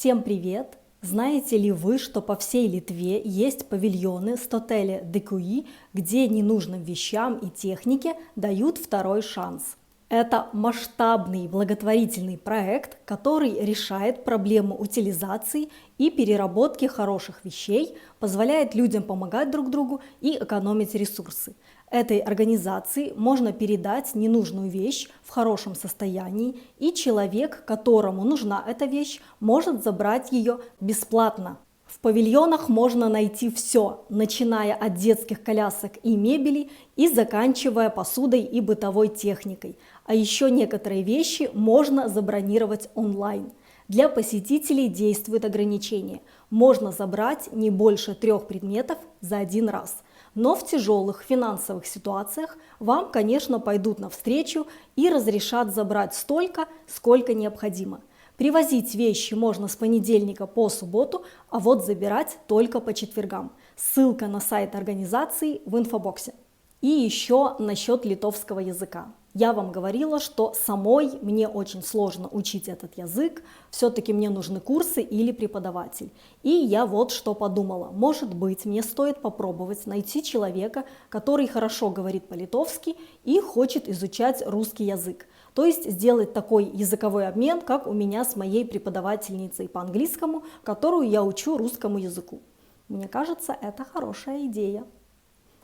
Всем привет! Знаете ли вы, что по всей Литве есть павильоны Стотеле Декуи, где ненужным вещам и технике дают второй шанс? Это масштабный благотворительный проект, который решает проблему утилизации и переработки хороших вещей, позволяет людям помогать друг другу и экономить ресурсы. Этой организации можно передать ненужную вещь в хорошем состоянии, и человек, которому нужна эта вещь, может забрать ее бесплатно. В павильонах можно найти все, начиная от детских колясок и мебели и заканчивая посудой и бытовой техникой. А еще некоторые вещи можно забронировать онлайн. Для посетителей действует ограничение. Можно забрать не больше 3 предметов за один раз. Но в тяжелых финансовых ситуациях вам, конечно, пойдут навстречу и разрешат забрать столько, сколько необходимо. Привозить вещи можно с понедельника по субботу, а вот забирать только по четвергам. Ссылка на сайт организации в инфобоксе. И еще насчет литовского языка. Я вам говорила, что самой мне очень сложно учить этот язык, все-таки мне нужны курсы или преподаватель. И я вот что подумала, может быть, мне стоит попробовать найти человека, который хорошо говорит по-литовски и хочет изучать русский язык. То есть сделать такой языковой обмен, как у меня с моей преподавательницей по английскому, которую я учу русскому языку. Мне кажется, это хорошая идея.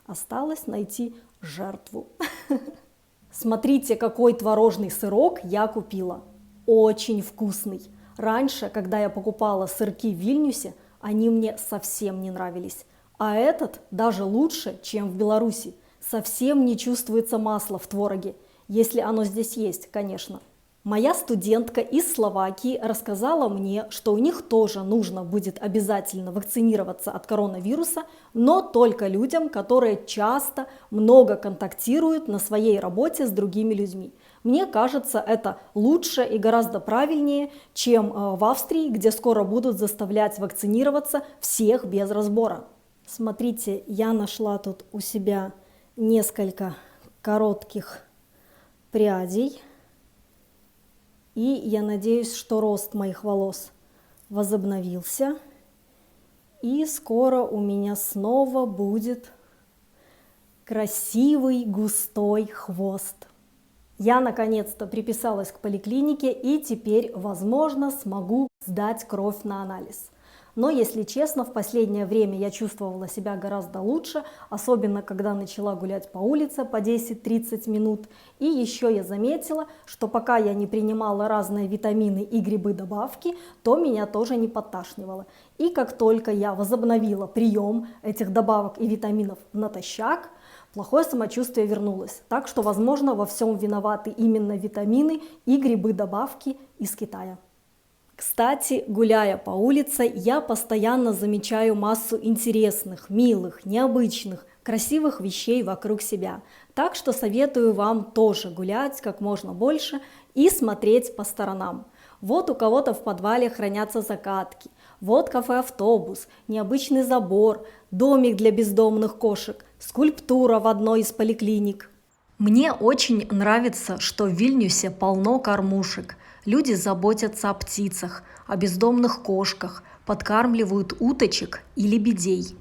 Осталось найти жертву. Смотрите, какой творожный сырок я купила. Очень вкусный. Раньше, когда я покупала сырки в Вильнюсе, они мне совсем не нравились. А этот даже лучше, чем в Беларуси. Совсем не чувствуется масла в твороге. Если оно здесь есть, конечно. Моя студентка из Словакии рассказала мне, что у них тоже нужно будет обязательно вакцинироваться от коронавируса, но только людям, которые часто, много контактируют на своей работе с другими людьми. Мне кажется, это лучше и гораздо правильнее, чем в Австрии, где скоро будут заставлять вакцинироваться всех без разбора. Смотрите, я нашла тут у себя несколько коротких прядей. И я надеюсь, что рост моих волос возобновился. И скоро у меня снова будет красивый густой хвост. Я наконец-то приписалась к поликлинике и теперь, возможно, смогу сдать кровь на анализ. Но, если честно, в последнее время я чувствовала себя гораздо лучше, особенно когда начала гулять по улице по 10-30 минут. И еще я заметила, что пока я не принимала разные витамины и грибы-добавки, то меня тоже не подташнивало. И как только я возобновила прием этих добавок и витаминов натощак, плохое самочувствие вернулось. Так что, возможно, во всем виноваты именно витамины и грибы-добавки из Китая. Кстати, гуляя по улице, я постоянно замечаю массу интересных, милых, необычных, красивых вещей вокруг себя. Так что советую вам тоже гулять как можно больше и смотреть по сторонам. Вот у кого-то в подвале хранятся закатки, вот кафе-автобус, необычный забор, домик для бездомных кошек, скульптура в одной из поликлиник. Мне очень нравится, что в Вильнюсе полно кормушек. Люди заботятся о птицах, о бездомных кошках, подкармливают уточек и лебедей.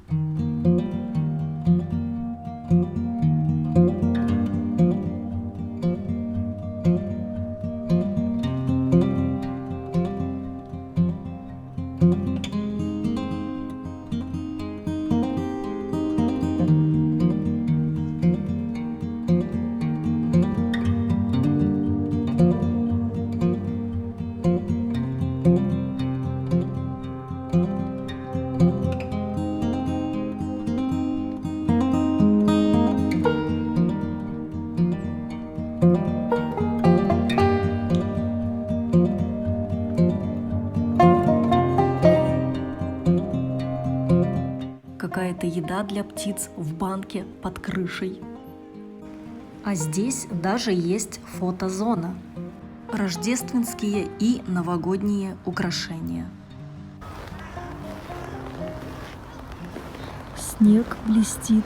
Какая-то еда для птиц в банке под крышей. А здесь даже есть фотозона. Рождественские и новогодние украшения. Снег блестит.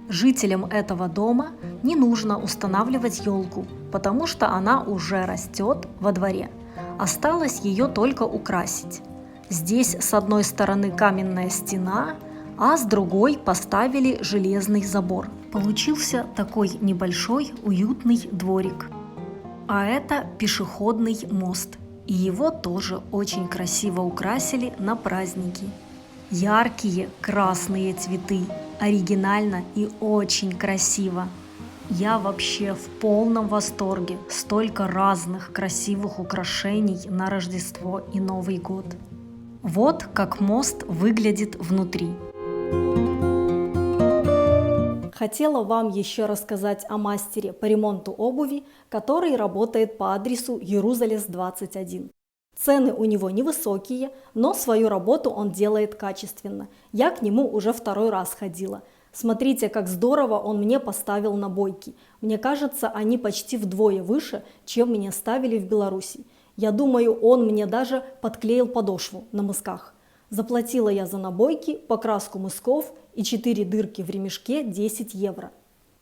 Жителям этого дома не нужно устанавливать елку. потому что она уже растет во дворе. Осталось ее только украсить. Здесь с одной стороны каменная стена, а с другой поставили железный забор. Получился такой небольшой уютный дворик. А это пешеходный мост. И его тоже очень красиво украсили на праздники. Яркие красные цветы, оригинально и очень красиво. Я вообще в полном восторге. Столько разных красивых украшений на Рождество и Новый год. Вот как мост выглядит внутри. Хотела вам еще рассказать о мастере по ремонту обуви, который работает по адресу Jeruzalės 21. Цены у него невысокие, но свою работу он делает качественно. Я к нему уже второй раз ходила. Смотрите, как здорово он мне поставил набойки. Мне кажется, они почти вдвое выше, чем мне ставили в Беларуси. Я думаю, он мне даже подклеил подошву на мысках. Заплатила я за набойки, покраску мысков и 4 дырки в ремешке 10 евро.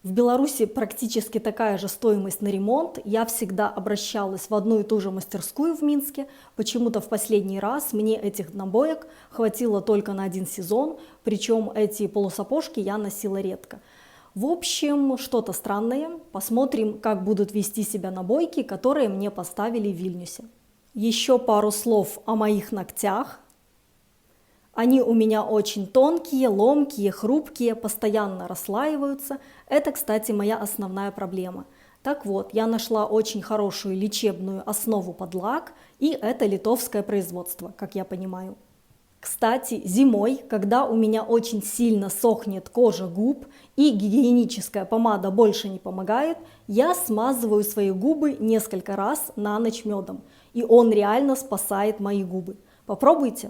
В Беларуси практически такая же стоимость на ремонт. Я всегда обращалась в одну и ту же мастерскую в Минске. Почему-то в последний раз мне этих набоек хватило только на 1 сезон, причем эти полусапожки я носила редко. В общем, что-то странное. Посмотрим, как будут вести себя набойки, которые мне поставили в Вильнюсе. Еще пару слов о моих ногтях. Они у меня очень тонкие, ломкие, хрупкие, постоянно расслаиваются. Это, кстати, моя основная проблема. Так вот, я нашла очень хорошую лечебную основу под лак, и это литовское производство, как я понимаю. Кстати, зимой, когда у меня очень сильно сохнет кожа губ и гигиеническая помада больше не помогает, я смазываю свои губы несколько раз на ночь медом, и он реально спасает мои губы. Попробуйте!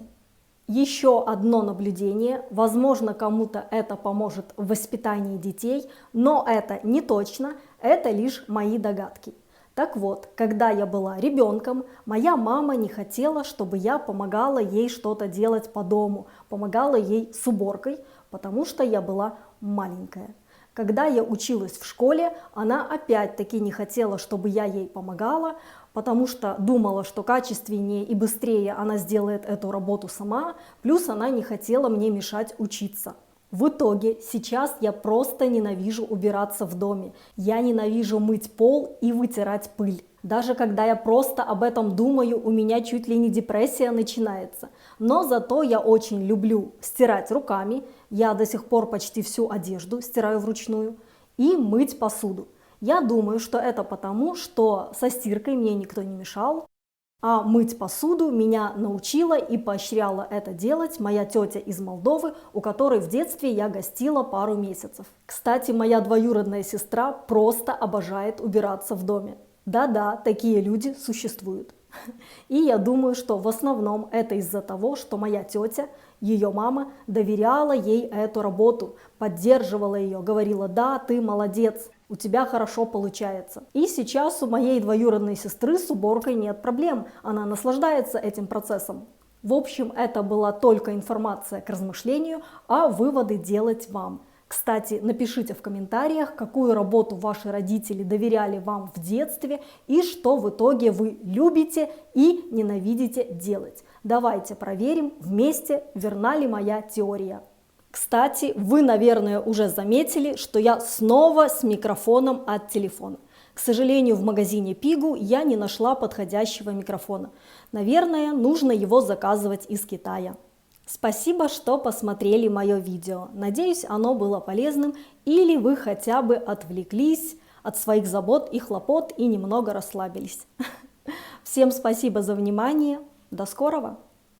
Еще одно наблюдение, возможно, кому-то это поможет в воспитании детей, но это не точно, это лишь мои догадки. Так вот, когда я была ребенком, моя мама не хотела, чтобы я помогала ей что-то делать по дому, помогала ей с уборкой, потому что я была маленькая. Когда я училась в школе, она опять-таки не хотела, чтобы я ей помогала, потому что думала, что качественнее и быстрее она сделает эту работу сама, плюс она не хотела мне мешать учиться. В итоге сейчас я просто ненавижу убираться в доме, я ненавижу мыть пол и вытирать пыль. Даже когда я просто об этом думаю, у меня чуть ли не депрессия начинается. Но зато я очень люблю стирать руками, я до сих пор почти всю одежду стираю вручную, и мыть посуду. Я думаю, что это потому, что со стиркой мне никто не мешал, а мыть посуду меня научила и поощряла это делать моя тетя из Молдовы, у которой в детстве я гостила пару месяцев. Кстати, моя двоюродная сестра просто обожает убираться в доме. Да-да, такие люди существуют. И я думаю, что в основном это из-за того, что моя тетя, ее мама, доверяла ей эту работу, поддерживала ее, говорила: да, ты молодец, у тебя хорошо получается. И сейчас у моей двоюродной сестры с уборкой нет проблем, она наслаждается этим процессом. В общем, это была только информация к размышлению, а выводы делать вам. Кстати, напишите в комментариях, какую работу ваши родители доверяли вам в детстве и что в итоге вы любите и ненавидите делать. Давайте проверим вместе, верна ли моя теория. Кстати, вы, наверное, уже заметили, что я снова с микрофоном от телефона. К сожалению, в магазине Пигу я не нашла подходящего микрофона. Наверное, нужно его заказывать из Китая. Спасибо, что посмотрели мое видео. Надеюсь, оно было полезным или вы хотя бы отвлеклись от своих забот и хлопот и немного расслабились. Всем спасибо за внимание. До скорого!